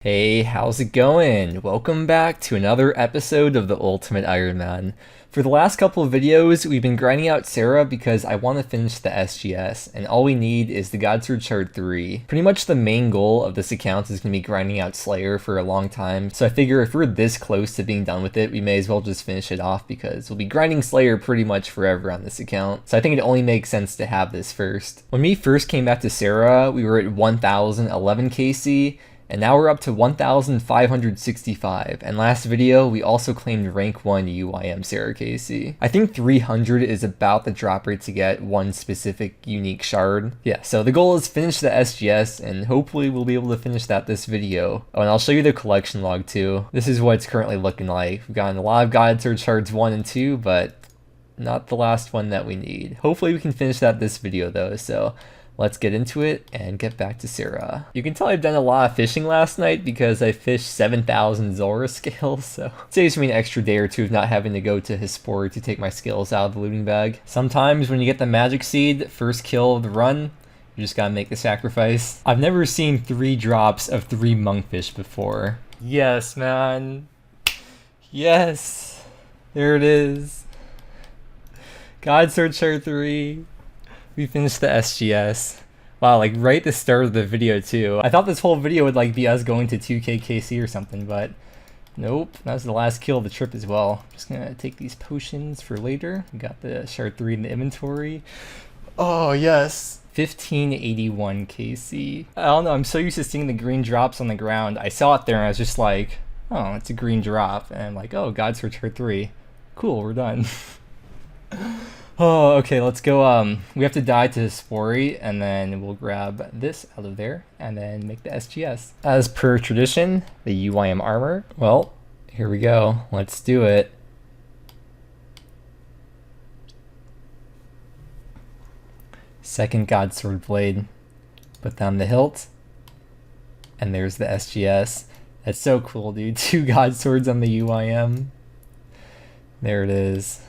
Hey, how's it going? Welcome back to another episode of the Ultimate Ironman. For the last couple of videos, we've been grinding out Sarah because I want to finish the SGS, and all we need is the Godsword Shard 3. Pretty much the main goal of this account is going to be grinding out Slayer for a long time, so I figure if we're this close to being done with it, we may as well just finish it off because we'll be grinding Slayer pretty much forever on this account. So I think it only makes sense to have this first. When we first came back to Sarah, we were at 1011 KC, and now we're up to 1,565, and last video we also claimed rank 1 UIM Sarah KC. I think 300 is about the drop rate to get one specific unique shard. Yeah, so the goal is finish the SGS, and hopefully we'll be able to finish that this video. Oh, and I'll show you the collection log too. This is what it's currently looking like. We've gotten a lot of Godsword Shards 1 and 2, but not the last one that we need. Hopefully we can finish that this video though, so let's get into it and get back to Sarah. You can tell I've done a lot of fishing last night because I fished 7,000 Zora scales, so it saves me an extra day or two of not having to go to Herblore to take my scales out of the looting bag. Sometimes when you get the magic seed, first kill of the run, you just gotta make the sacrifice. I've never seen 3 drops of 3 monkfish before. Yes, man. Yes. There it is. Godsword Shard 3. We finished the SGS. Wow, like right at the start of the video too. I thought this whole video would like be us going to 2k KC or something, but nope. That was the last kill of the trip as well. Just gonna take these potions for later. We got the Shard 3 in the inventory. Oh yes. 1581 KC. I don't know, I'm so used to seeing the green drops on the ground. I saw it there and I was just like, oh, it's a green drop. And I'm like, oh, Godsword Shard 3. Cool, we're done. Oh, okay, let's go. We have to die to Spori, and then we'll grab this out of there, and then make the SGS. As per tradition, the UIM armor. Well, here we go. Let's do it. Second Godsword blade. Put down the hilt, and there's the SGS. That's so cool, dude. 2 Godswords on the UIM. There it is.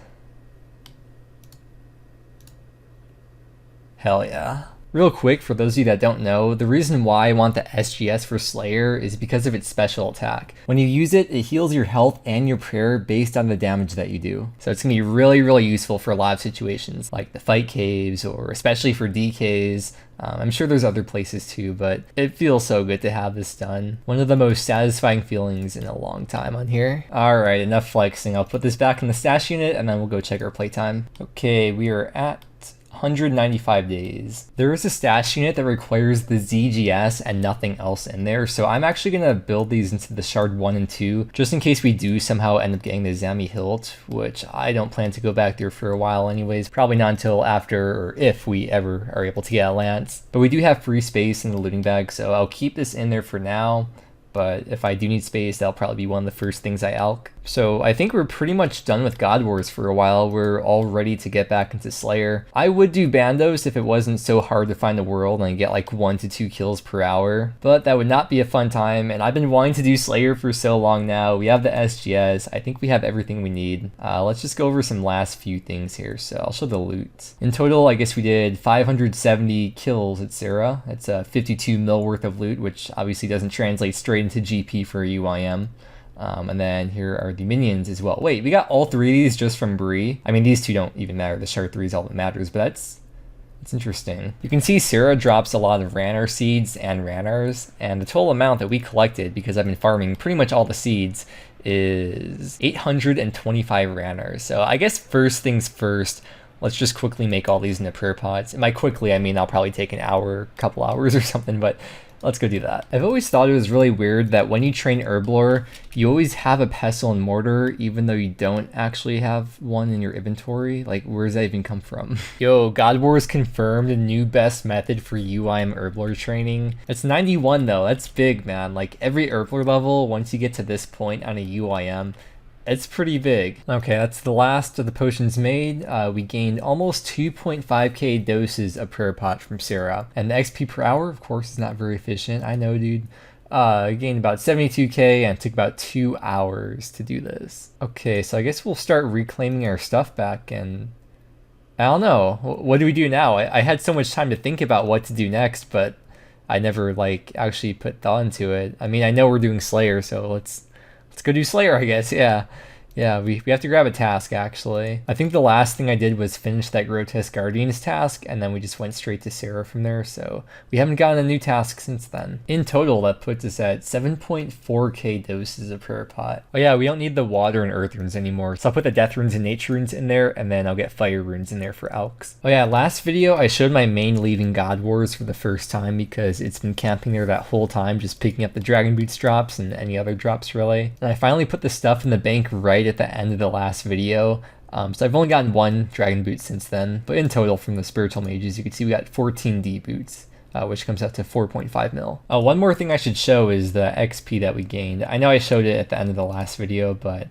Hell yeah. Real quick, for those of you that don't know, the reason why I want the SGS for Slayer is because of its special attack. When you use it, it heals your health and your prayer based on the damage that you do. So it's going to be really useful for a lot of situations, like the fight caves, or especially for DKs. I'm sure there's other places too, but it feels so good to have this done. One of the most satisfying feelings in a long time on here. Alright, enough flexing. I'll put this back in the stash unit, and then we'll go check our playtime. Okay, we are at 195 days. There is a stash unit that requires the ZGS and nothing else in there, so I'm actually going to build these into the Shard 1 and 2, just in case we do somehow end up getting the Zami hilt, which I don't plan to go back there for a while anyways, probably not until after or if we ever are able to get a Lance. But we do have free space in the looting bag, so I'll keep this in there for now. But if I do need space, that'll probably be one of the first things I alch. So I think we're pretty much done with God Wars for a while. We're all ready to get back into Slayer. I would do Bandos if it wasn't so hard to find the world and get like 1 to 2 kills per hour. But that would not be a fun time, and I've been wanting to do Slayer for so long now. We have the SGS. I think we have everything we need. Let's just go over some last few things here. So I'll show the loot. In total, I guess we did 570 kills at Sarah. That's 52 mil worth of loot, which obviously doesn't translate straight into GP for UIM. And then here are the minions as well. Wait, we got all 3 of these just from Bree. I mean, these 2 don't even matter. The Shard 3 is all that matters, but that's interesting. You can see Sarah drops a lot of Ranar seeds and Ranars, and the total amount that we collected, because I've been farming pretty much all the seeds, is 825 Ranars. So I guess first things first, let's just quickly make all these into prayer pots. And by quickly, I mean I'll probably take an hour, couple hours or something, but let's go do that. I've always thought it was really weird that when you train Herblore, you always have a pestle and mortar, even though you don't actually have one in your inventory. Like, where does that even come from? Yo, God Wars confirmed a new best method for UIM Herblore training. It's 91 though, that's big, man. Like, every Herblore level, once you get to this point on a UIM, it's pretty big. Okay, that's the last of the potions made. We gained almost 2.5k doses of prayer pot from Sarah. And the XP per hour, of course, is not very efficient. I know, dude. Gained about 72k and took about 2 hours to do this. Okay, so I guess we'll start reclaiming our stuff back, and I don't know. What do we do now? I had so much time to think about what to do next, but I never like actually put thought into it. I mean, I know we're doing Slayer, so let's go do Slayer, I guess. Yeah. Yeah, we have to grab a task, actually. I think the last thing I did was finish that Grotesque Guardians task, and then we just went straight to Sarah from there, so we haven't gotten a new task since then. In total, that puts us at 7.4k doses of Prayer Pot. Oh yeah, we don't need the Water and Earth runes anymore, so I'll put the Death runes and Nature runes in there, and then I'll get Fire runes in there for Elks. Oh yeah, last video I showed my main leaving God Wars for the first time because it's been camping there that whole time, just picking up the Dragon Boots drops and any other drops really. And I finally put the stuff in the bank right at the end of the last video. So I've only gotten 1 Dragon Boot since then, but in total from the Spiritual Mages, you can see we got 14 D boots, which comes out to 4.5 mil. One more thing I should show is the XP that we gained. I know I showed it at the end of the last video, but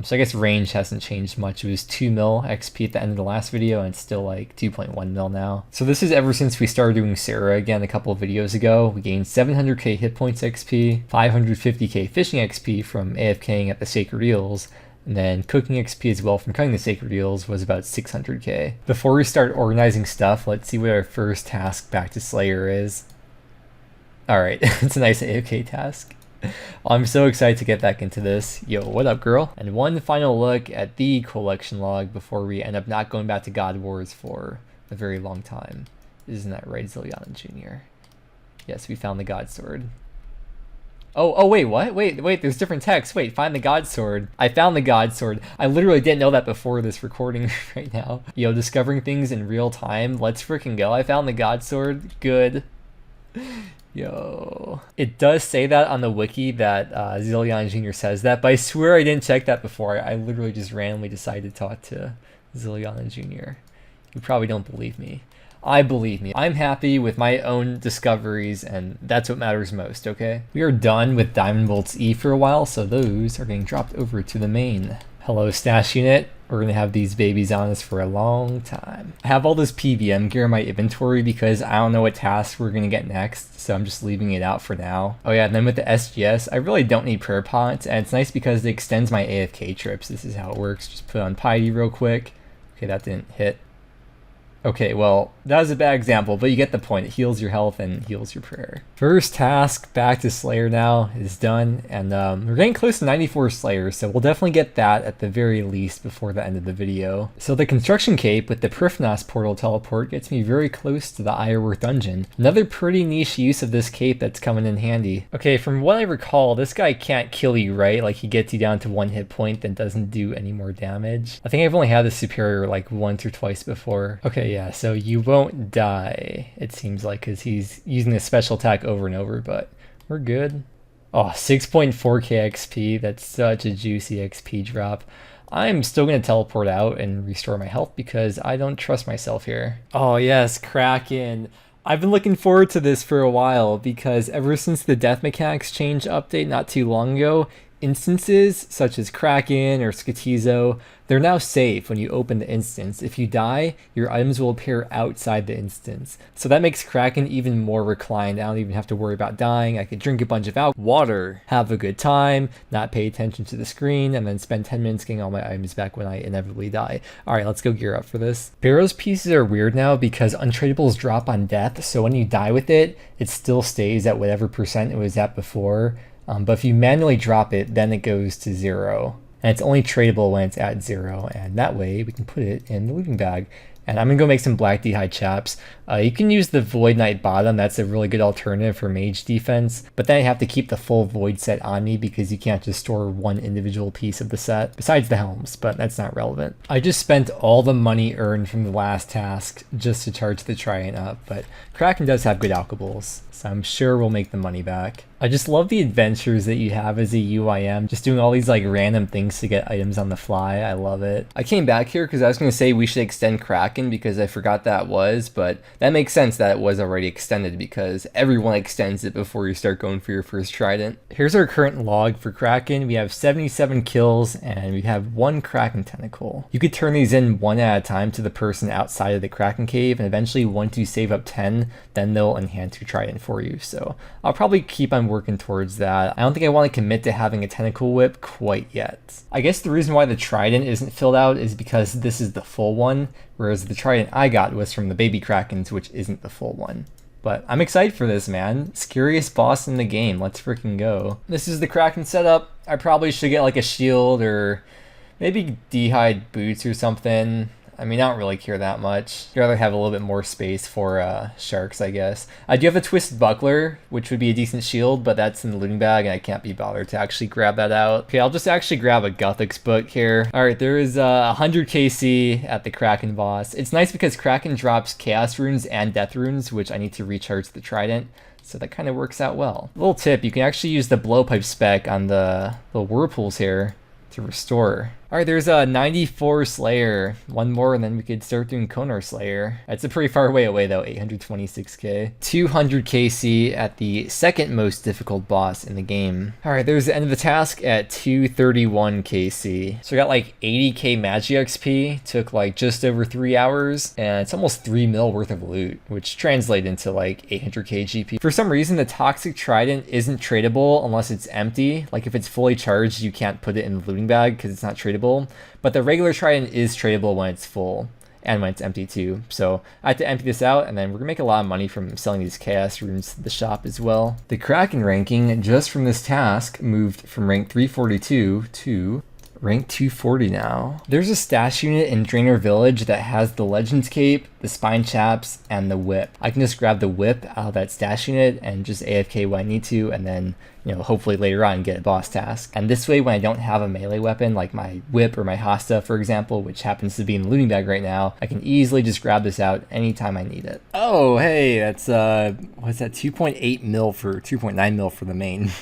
so I guess range hasn't changed much. It was 2 mil XP at the end of the last video, and it's still like 2.1 mil now. So this is ever since we started doing Sarah again a couple of videos ago. We gained 700k hit points XP, 550k fishing XP from AFKing at the Sacred Eels, and then cooking XP as well from cutting the Sacred Eels was about 600k. Before we start organizing stuff, let's see what our first task back to Slayer is. Alright, it's a nice AFK task. I'm so excited to get back into this. Yo, what up, girl? And one final look at the collection log before we end up not going back to God Wars for a very long time. Isn't that right, Zilliana Jr.? Yes, we found the Godsword. Oh, wait, what? Wait, there's different text. Wait, find the Godsword. I found the Godsword. I literally didn't know that before this recording right now. Yo, discovering things in real time. Let's freaking go. I found the Godsword. Good. Yo. It does say that on the wiki that Zillion Jr. says that, but I swear I didn't check that before. I literally just randomly decided to talk to Zillion Jr. You probably don't believe me. I believe me. I'm happy with my own discoveries, and that's what matters most, okay? We are done with Diamond Bolts E for a while, so those are getting dropped over to the main. Hello, stash unit. We're gonna have these babies on us for a long time. I have all this PVM gear in my inventory because I don't know what tasks we're gonna get next, so I'm just leaving it out for now. Oh yeah, and then with the SGS, I really don't need prayer pots, and it's nice because it extends my AFK trips. This is how it works. Just put on Piety real quick. Okay, that didn't hit. Okay, well, that was a bad example, but you get the point. It heals your health and heals your prayer. First task, back to Slayer now, is done, and we're getting close to 94 Slayers, so we'll definitely get that at the very least before the end of the video. So the Construction Cape with the Prifnos Portal Teleport gets me very close to the Ironworth Dungeon. Another pretty niche use of this cape that's coming in handy. Okay, from what I recall, this guy can't kill you, right? Like, he gets you down to 1 hit point, then doesn't do any more damage. I think I've only had this superior like once or twice before. Okay, yeah, so you won't die, it seems like, because he's using a special attack over and over, but we're good. Oh, 6.4k XP, that's such a juicy XP drop. I'm still going to teleport out and restore my health because I don't trust myself here. Oh yes, Kraken. I've been looking forward to this for a while because ever since the death mechanics change update not too long ago, instances such as Kraken or Skatizo, they're now safe when you open the instance. If you die, your items will appear outside the instance. So that makes Kraken even more reclined. I don't even have to worry about dying. I can drink a bunch of water, have a good time, not pay attention to the screen, and then spend 10 minutes getting all my items back when I inevitably die. Alright, let's go gear up for this. Barrow's pieces are weird now because untradables drop on death, so when you die with it, it still stays at whatever percent it was at before. But if you manually drop it, then it goes to 0. And it's only tradable when it's at 0, and that way we can put it in the looting bag. And I'm going to go make some Black D'Hide chaps. You can use the Void Knight bottom, that's a really good alternative for mage defense, but then I have to keep the full Void set on me because you can't just store one individual piece of the set, besides the helms, but that's not relevant. I just spent all the money earned from the last task just to charge the Trident up, but Kraken does have good alchables, so I'm sure we'll make the money back. I just love the adventures that you have as a UIM, just doing all these like random things to get items on the fly. I love it. I came back here because I was going to say we should extend Kraken because I forgot that was, but that makes sense that it was already extended because everyone extends it before you start going for your first Trident. Here's our current log for Kraken. We have 77 kills and we have 1 Kraken tentacle. You could turn these in 1 at a time to the person outside of the Kraken cave, and eventually once you save up 10, then they'll enhance your Trident for you. So I'll probably keep on working towards that. I don't think I want to commit to having a tentacle whip quite yet. I guess the reason why the Trident isn't filled out is because this is the full one, whereas the Trident I got was from the baby Krakens, which isn't the full one. But I'm excited for this, man. Scariest boss in the game. Let's freaking go. This is the Kraken setup. I probably should get like a shield or maybe d'hide boots or something. I mean, I don't really care that much. I'd rather have a little bit more space for sharks, I guess. I do have a twisted buckler, which would be a decent shield, but that's in the looting bag, and I can't be bothered to actually grab that out. Okay, I'll just actually grab a Gothic's book here. All right, there is 100 KC at the Kraken boss. It's nice because Kraken drops Chaos runes and Death runes, which I need to recharge the Trident. So that kind of works out well. Little tip, you can actually use the blowpipe spec on the little whirlpools here to restore. All right, there's a 94 Slayer. One more and then we could start doing Konar Slayer. It's a pretty far way away though, 826k. 200 KC at the second most difficult boss in the game. All right, there's the end of the task at 231 KC. So I got like 80k Magi XP, took like just over 3 hours, and it's almost 3 mil worth of loot, which translates into like 800k GP. For some reason, the Toxic Trident isn't tradable unless it's empty. Like if it's fully charged, you can't put it in the looting bag because it's not tradable. But the regular Trident is tradable when it's full and when it's empty too. So I have to empty this out, and then we're gonna make a lot of money from selling these Chaos runes to the shop as well. The Kraken ranking just from this task moved from rank 342 to rank 240 now. There's a stash unit in Draenor Village that has the Legends Cape, the Spine Chaps, and the Whip. I can just grab the Whip out of that stash unit and just AFK when I need to, and then, you know, hopefully later on get a boss task. And this way, when I don't have a melee weapon, like my Whip or my Hasta, for example, which happens to be in the looting bag right now, I can easily just grab this out anytime I need it. Oh, hey, that's, what's that, 2.8 mil for 2.9 mil for the main.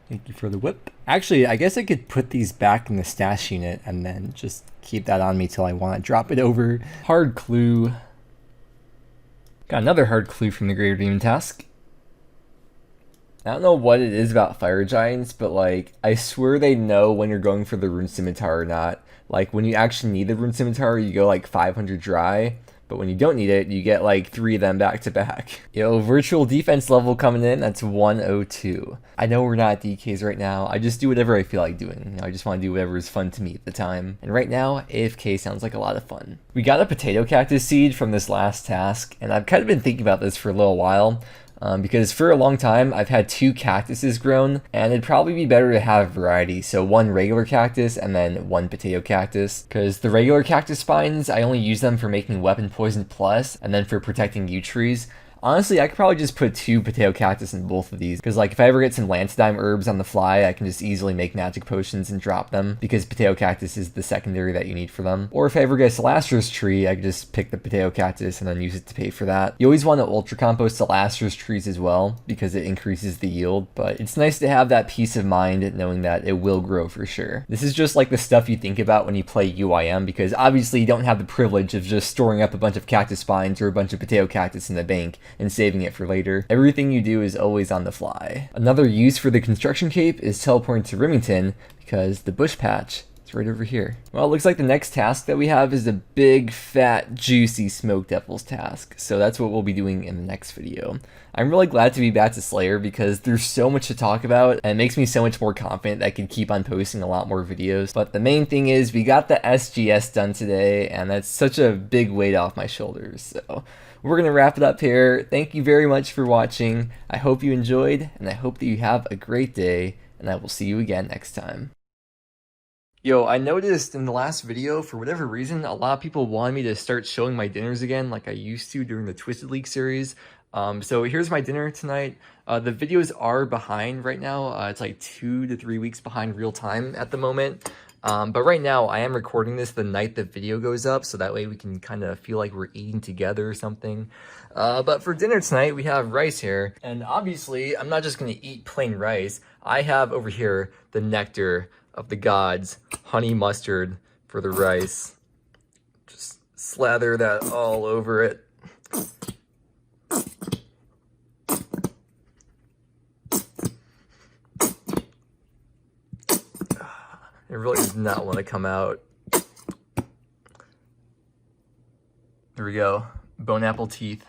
Thank you for the Whip. Actually, I guess I could put these back in the stash unit and then just keep that on me till I want to drop it over. Hard clue. Got another hard clue from the Greater Demon task. I don't know what it is about fire giants, but like, I swear they know when you're going for the rune scimitar or not. Like, when you actually need the rune scimitar, you go like 500 dry. But when you don't need it, you get like 3 of them back to back. Yo, virtual defense level coming in, that's 102. I know we're not at DKs right now. I just do whatever I feel like doing. You know, I just want to do whatever is fun to me at the time. And right now, AFK sounds like a lot of fun. We got a potato cactus seed from this last task, and I've kind of been thinking about this for a little while. Because for a long time, I've had 2 cactuses grown, and it'd probably be better to have variety. So 1 regular cactus and then 1 potato cactus. Because the regular cactus spines, I only use them for making weapon poison plus, and then for protecting yew trees. Honestly, I could probably just put 2 potato cactus in both of these, because like if I ever get some Lansdime herbs on the fly, I can just easily make magic potions and drop them, because potato cactus is the secondary that you need for them. Or if I ever get a Celastrus tree, I can just pick the potato cactus and then use it to pay for that. You always want to ultra compost Celastrus trees as well, because it increases the yield, but it's nice to have that peace of mind knowing that it will grow for sure. This is just like the stuff you think about when you play UIM, because obviously you don't have the privilege of just storing up a bunch of cactus spines or a bunch of potato cactus in the bank and saving it for later. Everything you do is always on the fly. Another use for the construction cape is teleporting to Remington, because the bush patch is right over here. Well, it looks like the next task that we have is a big, fat, juicy Smoke Devils task, so that's what we'll be doing in the next video. I'm really glad to be back to Slayer because there's so much to talk about, and it makes me so much more confident that I can keep on posting a lot more videos. But the main thing is we got the SGS done today, and that's such a big weight off my shoulders. So we're going to wrap it up here. Thank you very much for watching. I hope you enjoyed, and I hope that you have a great day, and I will see you again next time. Yo, I noticed in the last video, for whatever reason, a lot of people wanted me to start showing my dinners again like I used to during the Twisted League series. So here's my dinner tonight. The videos are behind right now. It's like 2 to 3 weeks behind real time at the moment. But right now I am recording this the night the video goes up, so that way we can kind of feel like we're eating together or something. But for dinner tonight, we have rice here. And obviously, I'm not just going to eat plain rice. I have over here the nectar of the gods, honey mustard for the rice. Just slather that all over it. It really does not want to come out. There we go. Bone apple teeth.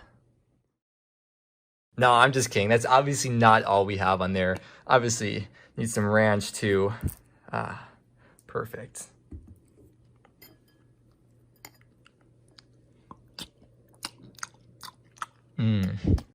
No, I'm just kidding. That's obviously not all we have on there. Obviously, need some ranch too. Ah, perfect. Mmm.